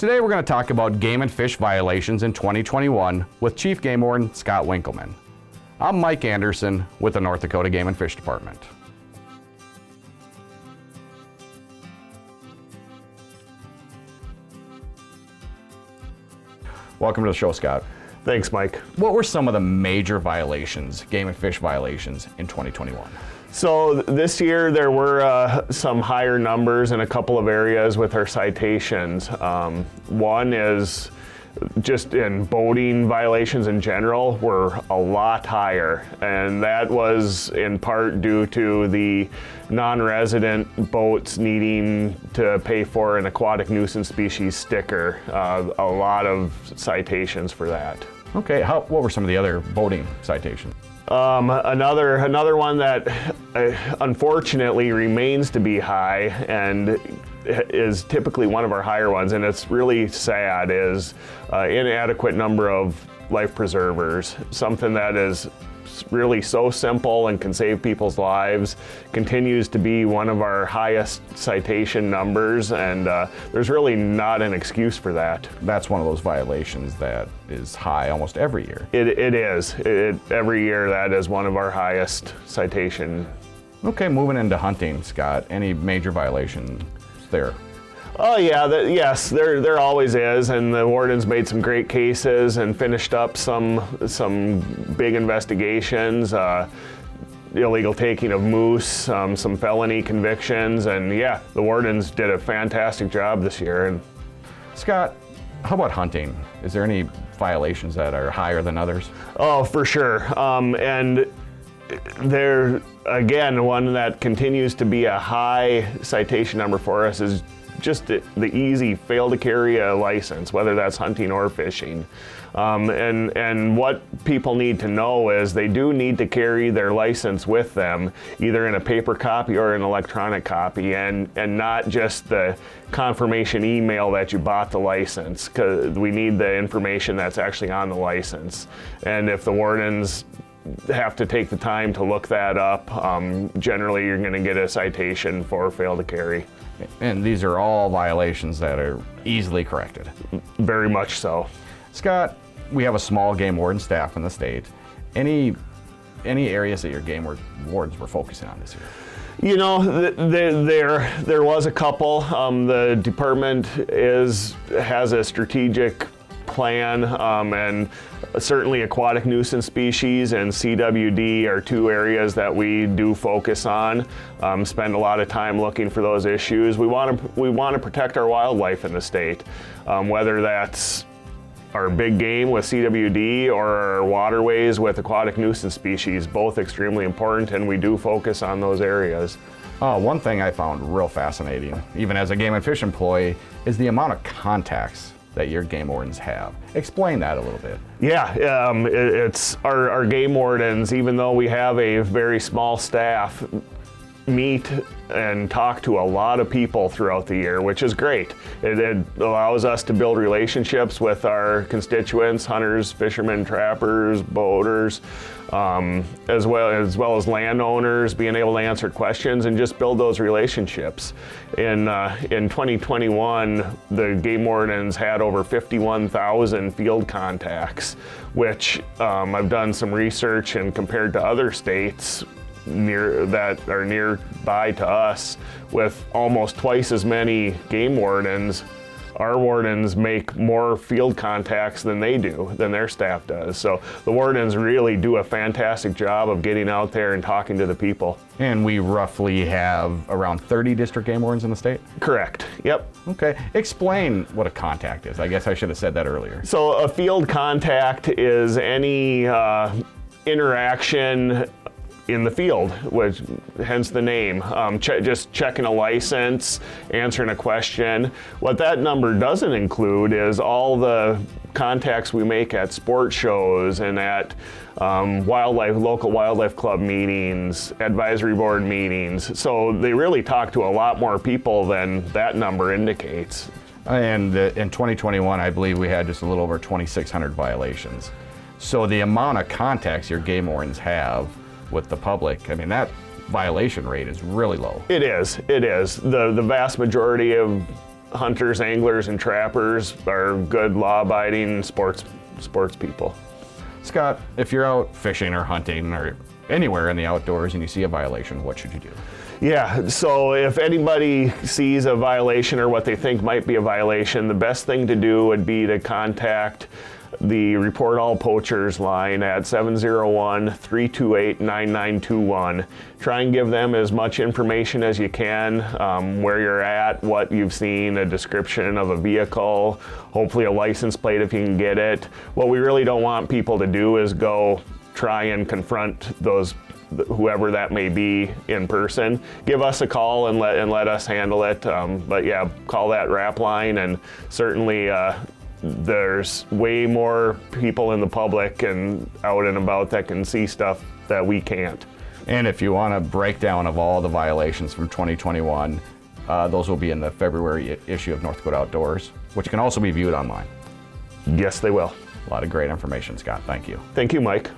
Today we're going to talk about game and fish violations in 2021 with Chief Game Warden Scott Winkleman. I'm Mike Anderson with the North Dakota Game and Fish Department. Welcome to the show, Scott. Thanks, Mike. What were some of the major violations, game and fish violations, in 2021? So this year there were some higher numbers in a couple of areas with our citations. One is just in boating violations in general were a lot higher, and that was in part due to the non-resident boats needing to pay for an aquatic nuisance species sticker. A lot of citations for that. Okay, what were some of the other boating citations? Another one that unfortunately remains to be high and is typically one of our higher ones, and it's really sad, is inadequate number of life preservers. Something that is really so simple and can save people's lives continues to be one of our highest citation numbers, and there's really not an excuse for that. That's one of those violations that is high almost every year. It is. Every year that is one of our highest citation. Okay, moving into hunting, Scott, any major violations there? Oh yeah, yes, there always is, and the wardens made some great cases and finished up some big investigations, illegal taking of moose, some felony convictions, and yeah, the wardens did a fantastic job this year. And Scott, how about hunting? Is there any violations that are higher than others? Oh, for sure, and there again, one that continues to be a high citation number for us is just the easy fail to carry a license, whether that's hunting or fishing. And what people need to know is they do need to carry their license with them, either in a paper copy or an electronic copy, and not just the confirmation email that you bought the license, because we need the information that's actually on the license. And if the wardens have to take the time to look that up, generally you're going to get a citation for fail to carry. And these are all violations that are easily corrected. Very much so. Scott, we have a small game warden staff in the state. Any areas that your game wardens were focusing on this year? You know, there was a couple. The department has a strategic plan, and certainly aquatic nuisance species and CWD are two areas that we do focus on. Spend a lot of time looking for those issues. We want to protect our wildlife in the state, whether that's our big game with CWD or our waterways with aquatic nuisance species, both extremely important, and we do focus on those areas. One thing I found real fascinating, even as a game and fish employee, is the amount of contacts that your game wardens have. Explain that a little bit. Yeah, it's our game wardens, even though we have a very small staff, meet and talk to a lot of people throughout the year, which is great. It allows us to build relationships with our constituents, hunters, fishermen, trappers, boaters, as well as landowners, being able to answer questions and just build those relationships. In 2021, the game wardens had over 51,000 field contacts, which I've done some research, and compared to other states that are nearby to us with almost twice as many game wardens, our wardens make more field contacts than their staff does. So the wardens really do a fantastic job of getting out there and talking to the people. And we roughly have around 30 district game wardens in the state? Correct, yep. Okay, explain what a contact is. I guess I should have said that earlier. So a field contact is any interaction in the field, which hence the name. Just checking a license, answering a question. What that number doesn't include is all the contacts we make at sport shows and at local wildlife club meetings, advisory board meetings. So they really talk to a lot more people than that number indicates. And in 2021, I believe we had just a little over 2,600 violations. So the amount of contacts your game wardens have with the public, I mean, that violation rate is really low. It is. The vast majority of hunters, anglers, and trappers are good, law-abiding sports people. Scott, if you're out fishing or hunting or anywhere in the outdoors and you see a violation, what should you do? Yeah, so if anybody sees a violation or what they think might be a violation, the best thing to do would be to contact the Report All Poachers line at 701-328-9921. Try and give them as much information as you can, where you're at, what you've seen, a description of a vehicle, hopefully a license plate if you can get it. What we really don't want people to do is go try and confront those, whoever that may be, in person. Give us a call and let us handle it. But yeah, call that RAP line, and certainly there's way more people in the public and out and about that can see stuff that we can't. And if you want a breakdown of all the violations from 2021, those will be in the February issue of North Dakota Outdoors, which can also be viewed online. Yes, they will. A lot of great information, Scott. Thank you. Thank you, Mike.